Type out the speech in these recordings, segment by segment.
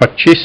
25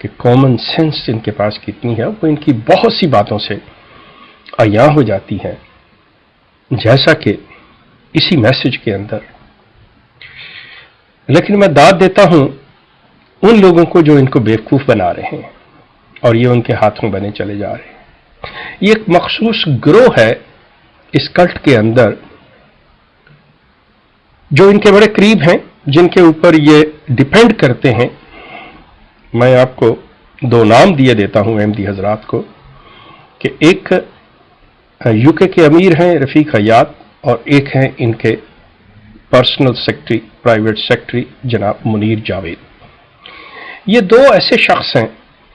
کہ common sense ان کے پاس کتنی ہے، وہ ان کی بہت سی باتوں سے عیاں ہو جاتی ہیں، جیسا کہ اسی میسج کے اندر۔ لیکن میں داد دیتا ہوں ان لوگوں کو جو ان کو بیوقوف بنا رہے ہیں، اور یہ ان کے ہاتھوں بنے چلے جا رہے ہیں۔ یہ ایک مخصوص گروہ ہے اس کلٹ کے اندر جو ان کے بڑے قریب ہیں، جن کے اوپر یہ ڈیپینڈ کرتے ہیں۔ میں آپ کو دو نام دیے دیتا ہوں احمدی حضرات کو، کہ ایک یو کے امیر ہیں رفیق حیات، اور ایک ہیں ان کے پرسنل سیکرٹری، پرائیویٹ سیکرٹری جناب منیر جاوید۔ یہ دو ایسے شخص ہیں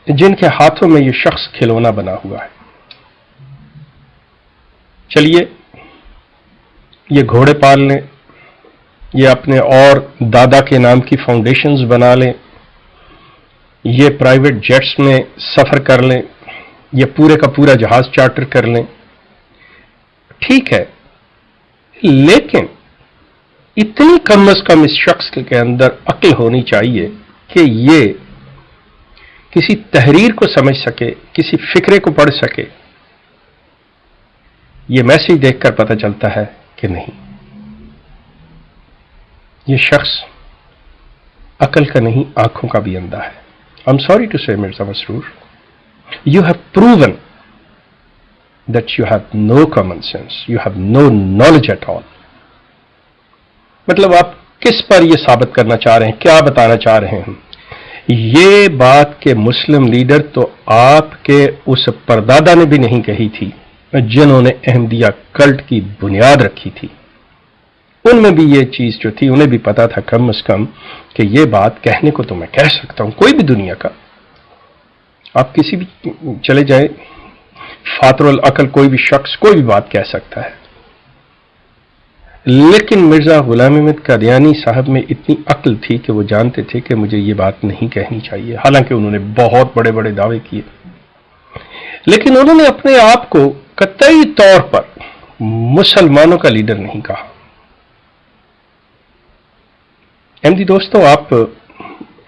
جن کے ہاتھوں میں یہ شخص کھلونا بنا ہوا ہے۔ چلیے یہ گھوڑے پال لیں، یہ اپنے اور دادا کے نام کی فاؤنڈیشنز بنا لیں، یہ پرائیویٹ جیٹس میں سفر کر لیں، یہ پورے کا پورا جہاز چارٹر کر لیں، ٹھیک ہے، لیکن اتنی کم از کم اس شخص کے اندر عقل ہونی چاہیے کہ یہ کسی تحریر کو سمجھ سکے، کسی فکرے کو پڑھ سکے۔ یہ میسج دیکھ کر پتہ چلتا ہے کہ نہیں، یہ شخص عقل کا نہیں، آنکھوں کا بھی اندھا ہے۔ I'm sorry to say, Mirza Masroor, you have proven that you have no common sense, you have no knowledge at all. مطلب آپ کس پر یہ ثابت کرنا چاہ رہے ہیں، کیا بتانا چاہ رہے ہیں؟ یہ بات کہ مسلم لیڈر تو آپ کے اس پردادا نے بھی نہیں کہی تھی جنہوں نے احمدیہ کلٹ کی بنیاد رکھی تھی۔ ان میں بھی یہ چیز جو تھی انہیں بھی پتا تھا کم از کم کہ یہ بات کہنے کو تو میں کہہ سکتا ہوں، کوئی بھی دنیا کا، آپ کسی بھی چلے جائیں، فاطر العقل کوئی بھی شخص کوئی بھی بات کہہ سکتا ہے۔ لیکن مرزا غلام احمد قادیانی صاحب میں اتنی عقل تھی کہ وہ جانتے تھے کہ مجھے یہ بات نہیں کہنی چاہیے، حالانکہ انہوں نے بہت بڑے بڑے دعوے کیے، لیکن انہوں نے اپنے آپ کو قطعی طور پر مسلمانوں کا لیڈر نہیں کہا۔ احمدی دوستو، آپ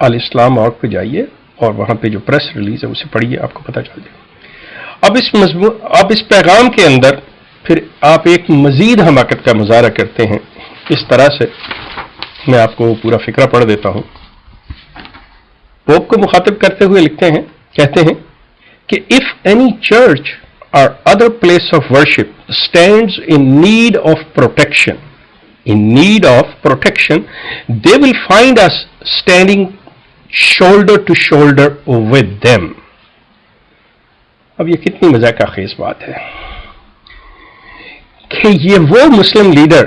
الاسلام آرٹ پہ جائیے اور وہاں پہ جو پریس ریلیز ہے اسے پڑھیے، آپ کو پتہ چل جائے۔ اب اس پیغام کے اندر پھر آپ ایک مزید حماقت کا مظاہرہ کرتے ہیں اس طرح سے، میں آپ کو پورا فقرہ پڑھ دیتا ہوں۔ پوپ کو مخاطب کرتے ہوئے لکھتے ہیں، کہتے ہیں کہ if any church or other place of worship stands in need of protection, they will find us standing shoulder to shoulder with them. اب یہ کتنی مذاق خیز بات ہے کہ یہ وہ مسلم لیڈر،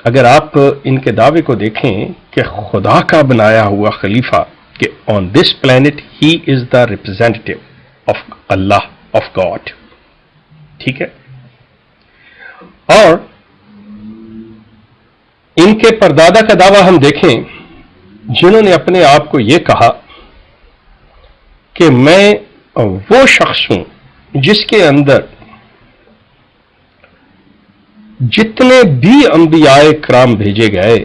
اگر آپ ان کے دعوے کو دیکھیں کہ خدا کا بنایا ہوا خلیفہ، کہ on this planet he is the representative of Allah, of God، ٹھیک ہے، اور ان کے پردادا کا دعویٰ ہم دیکھیں جنہوں نے اپنے آپ کو یہ کہا کہ میں وہ شخص ہوں جس کے اندر جتنے بھی انبیاء کرام بھیجے گئے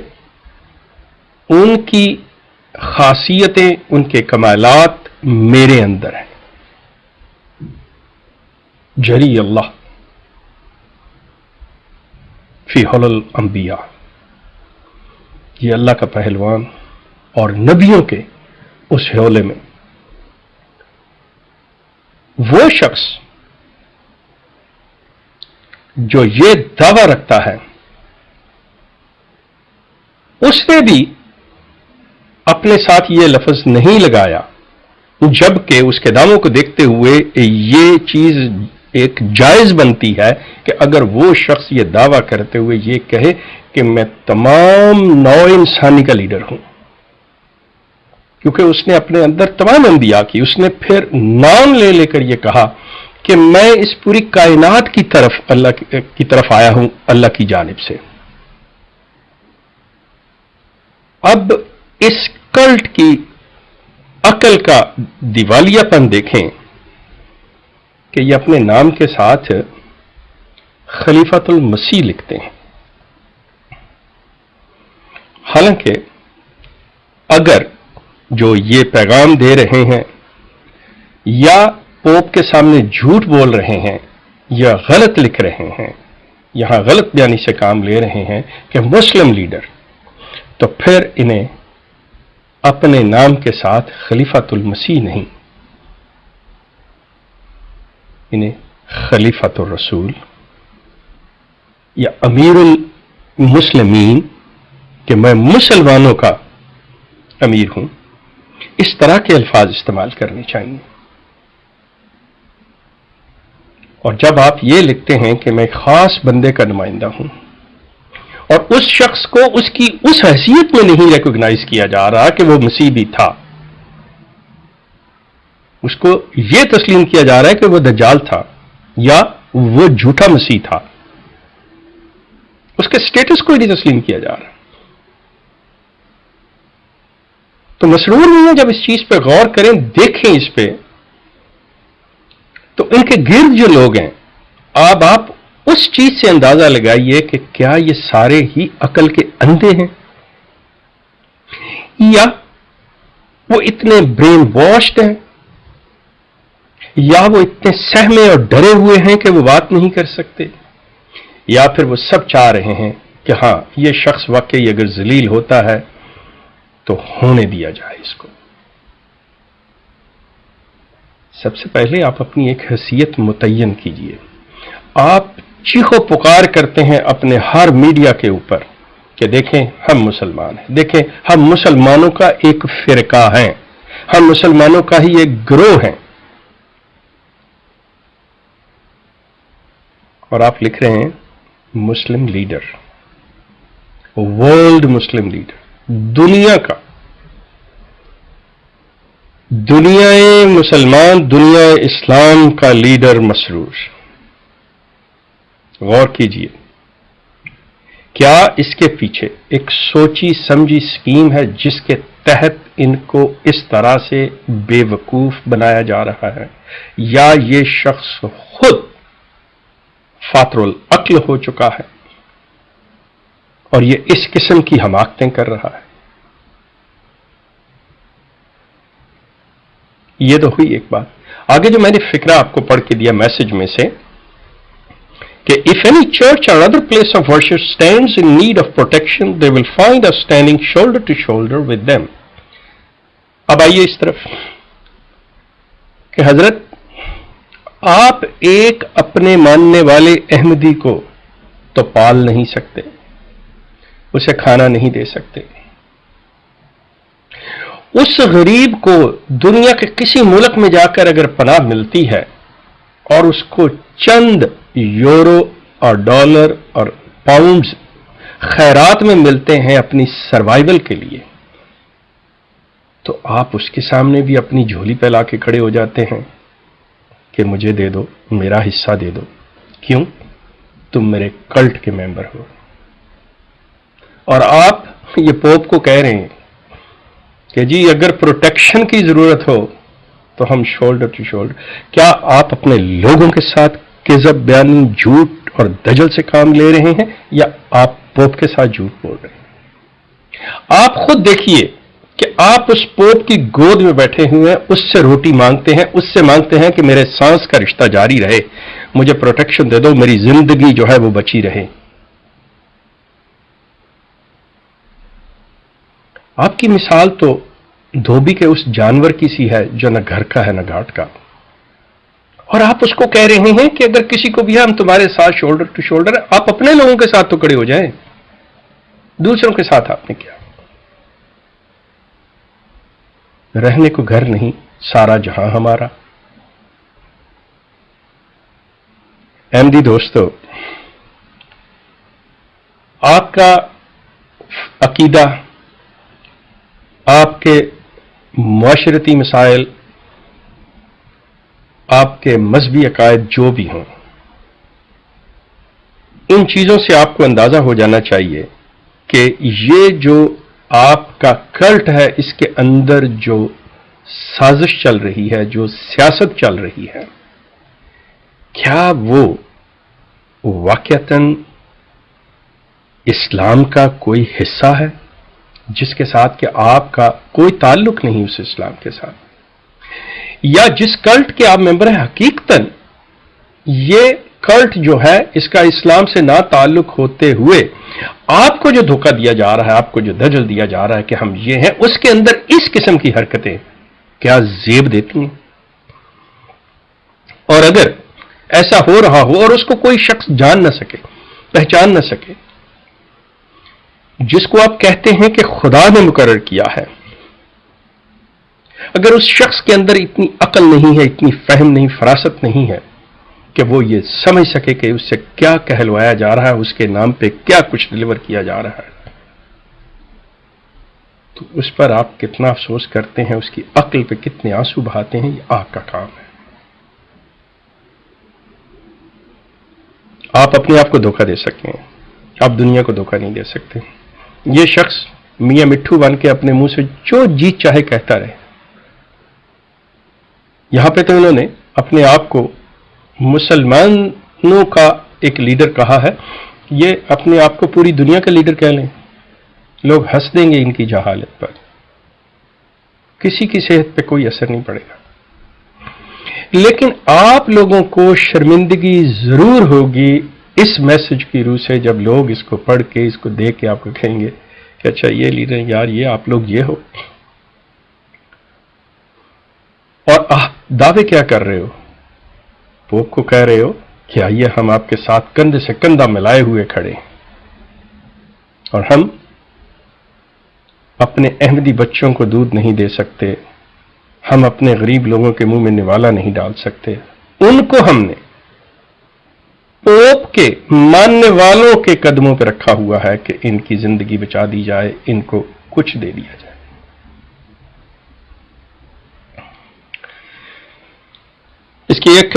ان کی خاصیتیں، ان کے کمالات میرے اندر ہیں۔ جری اللہ فی حلل الانبیاء، یہ اللہ کا پہلوان اور نبیوں کے اس حولے میں وہ شخص جو یہ دعویٰ رکھتا ہے، اس نے بھی اپنے ساتھ یہ لفظ نہیں لگایا، جبکہ اس کے دعووں کو دیکھتے ہوئے یہ چیز ایک جائز بنتی ہے کہ اگر وہ شخص یہ دعویٰ کرتے ہوئے یہ کہے کہ میں تمام نوع انسانی کا لیڈر ہوں، کیونکہ اس نے اپنے اندر تمام انبیاء کی، اس نے پھر نام لے لے کر یہ کہا کہ میں اس پوری کائنات کی طرف اللہ کی طرف آیا ہوں، اللہ کی جانب سے۔ اب اس کلٹ کی عقل کا دیوالیہ پن دیکھیں کہ یہ اپنے نام کے ساتھ خلیفۃ المسیح لکھتے ہیں، حالانکہ اگر جو یہ پیغام دے رہے ہیں یا پوپ کے سامنے جھوٹ بول رہے ہیں یا غلط لکھ رہے ہیں، یہاں غلط بیانی سے کام لے رہے ہیں کہ مسلم لیڈر، تو پھر انہیں اپنے نام کے ساتھ خلیفۃ المسیح نہیں، انہیں خلیفۃ الرسول یا امیر المسلمین، کہ میں مسلمانوں کا امیر ہوں، اس طرح کے الفاظ استعمال کرنے چاہیے۔ اور جب آپ یہ لکھتے ہیں کہ میں خاص بندے کا نمائندہ ہوں اور اس شخص کو اس کی اس حیثیت میں نہیں ریکگنائز کیا جا رہا کہ وہ مسیح بھی تھا، اس کو یہ تسلیم کیا جا رہا ہے کہ وہ دجال تھا یا وہ جھوٹا مسیح تھا، اس کے سٹیٹس کو ہی نہیں تسلیم کیا جا رہا، تو مسرور نہیں ہے۔ جب اس چیز پہ غور کریں، دیکھیں اس پہ، تو ان کے گرد جو لوگ ہیں، آپ اس چیز سے اندازہ لگائیے کہ کیا یہ سارے ہی عقل کے اندھے ہیں، یا وہ اتنے برین واشڈ ہیں، یا وہ اتنے سہمے اور ڈرے ہوئے ہیں کہ وہ بات نہیں کر سکتے، یا پھر وہ سب چاہ رہے ہیں کہ ہاں یہ شخص واقعی اگر ذلیل ہوتا ہے تو ہونے دیا جائے اس کو۔ سب سے پہلے آپ اپنی ایک حیثیت متعین کیجئے۔ آپ چیخو پکار کرتے ہیں اپنے ہر میڈیا کے اوپر کہ دیکھیں ہم مسلمان ہیں، دیکھیں ہم مسلمانوں کا ایک فرقہ ہیں، ہم مسلمانوں کا ہی ایک گروہ ہیں، اور آپ لکھ رہے ہیں مسلم لیڈر، ورلڈ مسلم لیڈر، دنیا کا، دنیا مسلمان، دنیا اسلام کا لیڈر مسرور۔ غور کیجئے، کیا اس کے پیچھے ایک سوچی سمجھی سکیم ہے جس کے تحت ان کو اس طرح سے بے وقوف بنایا جا رہا ہے، یا یہ شخص خود فاتر العقل ہو چکا ہے اور یہ اس قسم کی حماقتیں کر رہا ہے؟ یہ تو ہوئی ایک بات۔ آگے جو میں نے فقرہ آپ کو پڑھ کے دیا میسج میں سے کہ if any church or other place of worship stands in need of protection, they will find us standing shoulder to shoulder with them۔ اب آئیے اس طرف کہ حضرت آپ ایک اپنے ماننے والے احمدی کو تو پال نہیں سکتے، اسے کھانا نہیں دے سکتے، اس غریب کو دنیا کے کسی ملک میں جا کر اگر پناہ ملتی ہے اور اس کو چند یورو اور ڈالر اور پاؤنڈز خیرات میں ملتے ہیں اپنی سروائیول کے لیے، تو آپ اس کے سامنے بھی اپنی جھولی پھیلا کے کھڑے ہو جاتے ہیں کہ مجھے دے دو، میرا حصہ دے دو۔ کیوں؟ تم میرے کلٹ کے ممبر ہو، اور آپ یہ پوپ کو کہہ رہے ہیں کہ جی اگر پروٹیکشن کی ضرورت ہو تو ہم شولڈر ٹو شولڈر۔ کیا آپ اپنے لوگوں کے ساتھ کذب، بیانی، جھوٹ اور دجل سے کام لے رہے ہیں، یا آپ پوپ کے ساتھ جھوٹ بول رہے ہیں؟ آپ خود دیکھیے کہ آپ اس پوپ کی گود میں بیٹھے ہوئے ہیں، اس سے روٹی مانگتے ہیں، اس سے مانگتے ہیں کہ میرے سانس کا رشتہ جاری رہے، مجھے پروٹیکشن دے دو، میری زندگی جو ہے وہ بچی رہے۔ آپ کی مثال تو دھوبی کے اس جانور کی سی ہے جو نہ گھر کا ہے نہ گھاٹ کا، اور آپ اس کو کہہ رہے ہیں کہ اگر کسی کو بھی ہم تمہارے ساتھ شولڈر ٹو شولڈر، آپ اپنے لوگوں کے ساتھ تو کھڑے ہو جائیں، دوسروں کے ساتھ آپ نے کیا؟ رہنے کو گھر نہیں، سارا جہاں ہمارا۔ احمدی دوستو، آپ کا عقیدہ، آپ کے معاشرتی مسائل، آپ کے مذہبی عقائد جو بھی ہوں، ان چیزوں سے آپ کو اندازہ ہو جانا چاہیے کہ یہ جو آپ کا کلٹ ہے، اس کے اندر جو سازش چل رہی ہے، جو سیاست چل رہی ہے، کیا وہ واقعتاً اسلام کا کوئی حصہ ہے؟ جس کے ساتھ کہ آپ کا کوئی تعلق نہیں اس اسلام کے ساتھ، یا جس کلٹ کے آپ ممبر ہیں، حقیقتاً یہ کلٹ جو ہے اس کا اسلام سے نہ تعلق ہوتے ہوئے آپ کو جو دھوکہ دیا جا رہا ہے، آپ کو جو دجل دیا جا رہا ہے کہ ہم یہ ہیں، اس کے اندر اس قسم کی حرکتیں کیا زیب دیتی ہیں؟ اور اگر ایسا ہو رہا ہو اور اس کو کوئی شخص جان نہ سکے، پہچان نہ سکے، جس کو آپ کہتے ہیں کہ خدا نے مقرر کیا ہے، اگر اس شخص کے اندر اتنی عقل نہیں ہے، اتنی فہم نہیں، فراست نہیں ہے کہ وہ یہ سمجھ سکے کہ اس سے کیا کہلوایا جا رہا ہے، اس کے نام پہ کیا کچھ ڈلیور کیا جا رہا ہے، تو اس پر آپ کتنا افسوس کرتے ہیں، اس کی عقل پہ کتنے آنسو بہاتے ہیں، یہ آپ کا کام ہے۔ آپ اپنے آپ کو دھوکہ دے سکتے ہیں، آپ دنیا کو دھوکہ نہیں دے سکتے۔ یہ شخص میاں مٹھو بن کے اپنے منہ سے جو جی چاہے کہتا رہے، یہاں پہ تو انہوں نے اپنے آپ کو مسلمانوں کا ایک لیڈر کہا ہے، یہ اپنے آپ کو پوری دنیا کا لیڈر کہہ لیں، لوگ ہنس دیں گے ان کی جہالت پر، کسی کی صحت پہ کوئی اثر نہیں پڑے گا۔ لیکن آپ لوگوں کو شرمندگی ضرور ہوگی اس میسج کی روح سے جب لوگ اس کو پڑھ کے، اس کو دیکھ کے آپ کو کہیں گے کہ اچھا یہ لیڈر یار، یہ آپ لوگ یہ ہو، اور آپ دعوے کیا کر رہے ہو؟ پوپ کو کہہ رہے ہو کہ آئیے ہم آپ کے ساتھ کندھے سے کندھا ملائے ہوئے کھڑے ہیں، اور ہم اپنے احمدی بچوں کو دودھ نہیں دے سکتے، ہم اپنے غریب لوگوں کے منہ میں نوالا نہیں ڈال سکتے، ان کو ہم نے پوپ کے ماننے والوں کے قدموں پہ رکھا ہوا ہے کہ ان کی زندگی بچا دی جائے، ان کو کچھ دے دیا جائے۔ اس کی ایک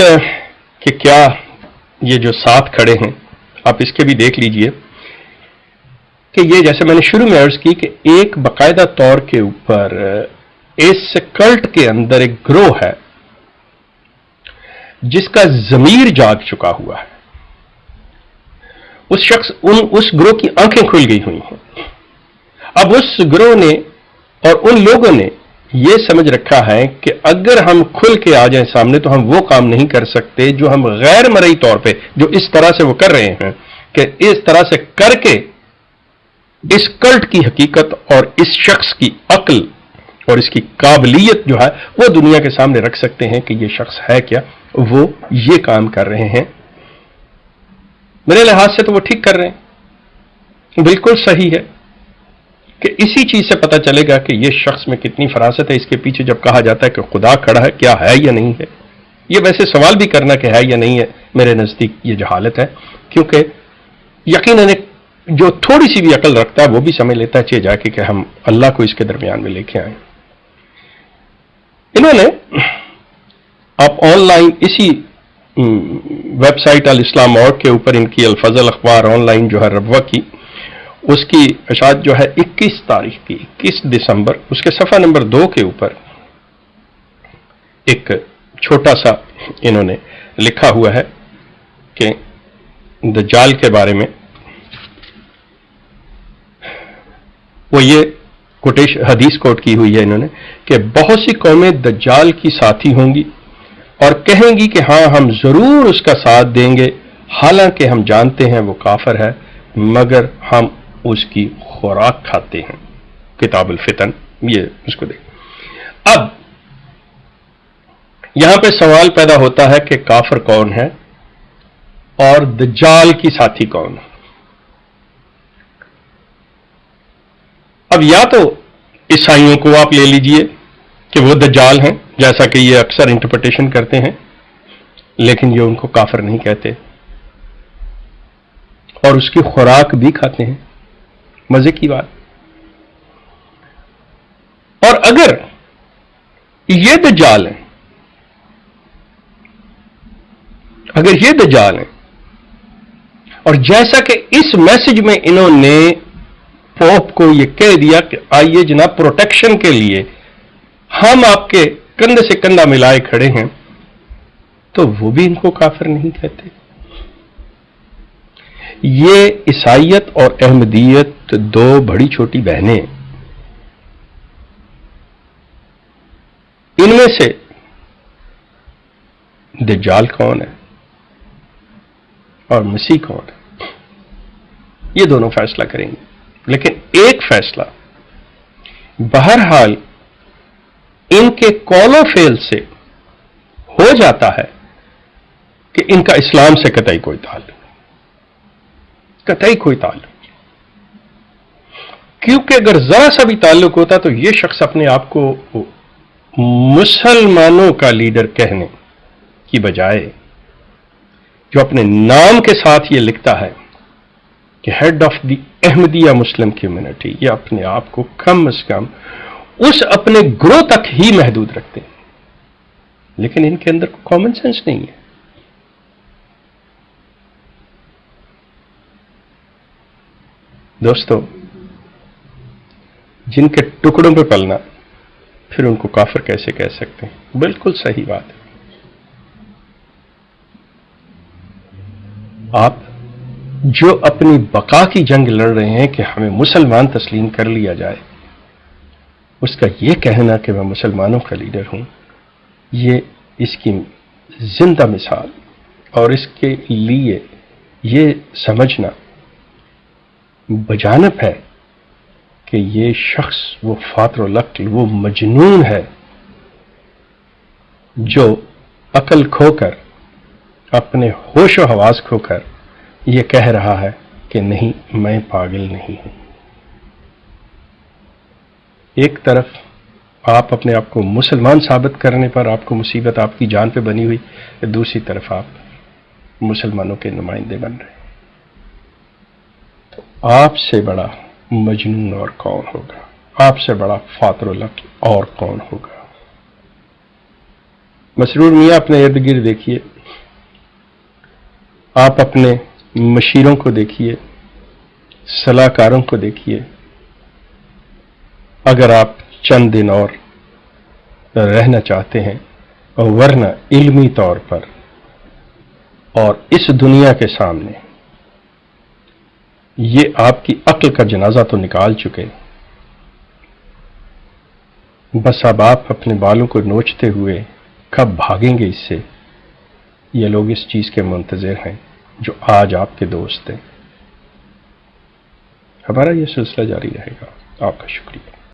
کہ کیا یہ جو ساتھ کھڑے ہیں، آپ اس کے بھی دیکھ لیجئے کہ یہ جیسے میں نے شروع میں عرض کی کہ ایک باقاعدہ طور کے اوپر اس کلٹ کے اندر ایک گروہ ہے جس کا ضمیر جاگ چکا ہوا ہے، اس گروہ کی آنکھیں کھل گئی ہوئی ہیں۔ اب اس گروہ نے اور ان لوگوں نے یہ سمجھ رکھا ہے کہ اگر ہم کھل کے آ جائیں سامنے تو ہم وہ کام نہیں کر سکتے جو ہم غیر مرئی طور پہ، جو اس طرح سے وہ کر رہے ہیں کہ اس طرح سے کر کے اس کلٹ کی حقیقت اور اس شخص کی عقل اور اس کی قابلیت جو ہے وہ دنیا کے سامنے رکھ سکتے ہیں کہ یہ شخص ہے کیا، وہ یہ کام کر رہے ہیں۔ میرے لحاظ سے تو وہ ٹھیک کر رہے ہیں، بالکل صحیح ہے کہ اسی چیز سے پتہ چلے گا کہ یہ شخص میں کتنی فراست ہے۔ اس کے پیچھے جب کہا جاتا ہے کہ خدا کھڑا ہے، کیا ہے یا نہیں ہے، یہ ویسے سوال بھی کرنا کہ ہے یا نہیں ہے میرے نزدیک یہ جہالت ہے، کیونکہ یقیناً جو تھوڑی سی بھی عقل رکھتا ہے وہ بھی سمجھ لیتا ہے چاہے جا کے کہ ہم اللہ کو اس کے درمیان میں لے کے آئیں۔ انہوں نے آپ آن لائن اسی ویب سائٹ الاسلام اور کے اوپر ان کی الفضل اخبار آن لائن جو ہے ربوہ کی، اس کی اشاعت جو ہے 21 تاریخ کی 21 دسمبر، اس کے صفحہ نمبر 2 کے اوپر ایک چھوٹا سا انہوں نے لکھا ہوا ہے کہ دجال کے بارے میں، وہ یہ حدیث کوٹ کی ہوئی ہے انہوں نے کہ بہت سی قومیں دجال کی ساتھی ہوں گی اور کہیں گی کہ ہاں ہم ضرور اس کا ساتھ دیں گے، حالانکہ ہم جانتے ہیں وہ کافر ہے مگر ہم اس کی خوراک کھاتے ہیں۔ کتاب الفتن، یہ اس کو دیکھ۔ اب یہاں پہ سوال پیدا ہوتا ہے کہ کافر کون ہے اور دجال کی ساتھی کون ہے؟ اب یا تو عیسائیوں کو آپ لے لیجئے کہ وہ دجال ہیں، جیسا کہ یہ اکثر انٹرپریٹیشن کرتے ہیں، لیکن یہ ان کو کافر نہیں کہتے اور اس کی خوراک بھی کھاتے ہیں۔ مزے کی بات۔ اور اگر یہ دجال ہیں، اگر یہ دجال ہیں اور جیسا کہ اس میسج میں انہوں نے پوپ کو یہ کہہ دیا کہ آئیے جناب پروٹیکشن کے لیے ہم آپ کے کندھے سے کندھا ملائے کھڑے ہیں، تو وہ بھی ان کو کافر نہیں کہتے۔ یہ عیسائیت اور احمدیت دو بڑی چھوٹی بہنیں، ان میں سے دجال کون ہے اور مسیح کون ہے، یہ دونوں فیصلہ کریں گے۔ لیکن ایک فیصلہ بہرحال ان کے قول و فعل سے ہو جاتا ہے کہ ان کا اسلام سے قطعی کوئی تعلق، قطعی کوئی تعلق، کیونکہ اگر ذرا سا بھی تعلق ہوتا تو یہ شخص اپنے آپ کو مسلمانوں کا لیڈر کہنے کی بجائے جو اپنے نام کے ساتھ یہ لکھتا ہے کہ head of the Ahmadiyya Muslim community, یہ اپنے آپ کو کم از کم اس اپنے گروہ تک ہی محدود رکھتے ہیں، لیکن ان کے اندر کامن سینس نہیں ہے۔ دوستو، جن کے ٹکڑوں پہ پلنا پھر ان کو کافر کیسے کہہ سکتے ہیں؟ بالکل صحیح بات ہے۔ آپ جو اپنی بقا کی جنگ لڑ رہے ہیں کہ ہمیں مسلمان تسلیم کر لیا جائے، اس کا یہ کہنا کہ میں مسلمانوں کا لیڈر ہوں، یہ اس کی زندہ مثال، اور اس کے لیے یہ سمجھنا بجانب ہے کہ یہ شخص وہ فاطر العقل، وہ مجنون ہے جو عقل کھو کر، اپنے ہوش و حواس کھو کر یہ کہہ رہا ہے کہ نہیں، میں پاگل نہیں ہوں۔ ایک طرف آپ اپنے آپ کو مسلمان ثابت کرنے پر آپ کو مصیبت آپ کی جان پہ بنی ہوئی، دوسری طرف آپ مسلمانوں کے نمائندے بن رہے ہیں، تو آپ سے بڑا مجنون اور کون ہوگا؟ آپ سے بڑا فاطر العقل اور کون ہوگا؟ مسرور میاں اپنے ارد گرد دیکھیے، آپ اپنے مشیروں کو دیکھیے، صلاح کاروں کو دیکھیے، اگر آپ چند دن اور رہنا چاہتے ہیں، ورنہ علمی طور پر اور اس دنیا کے سامنے یہ آپ کی عقل کا جنازہ تو نکال چکے، بس اب آپ اپنے بالوں کو نوچتے ہوئے کب بھاگیں گے اس سے، یہ لوگ اس چیز کے منتظر ہیں جو آج آپ کے دوست ہیں۔ ہمارا یہ سلسلہ جاری رہے گا۔ آپ کا شکریہ۔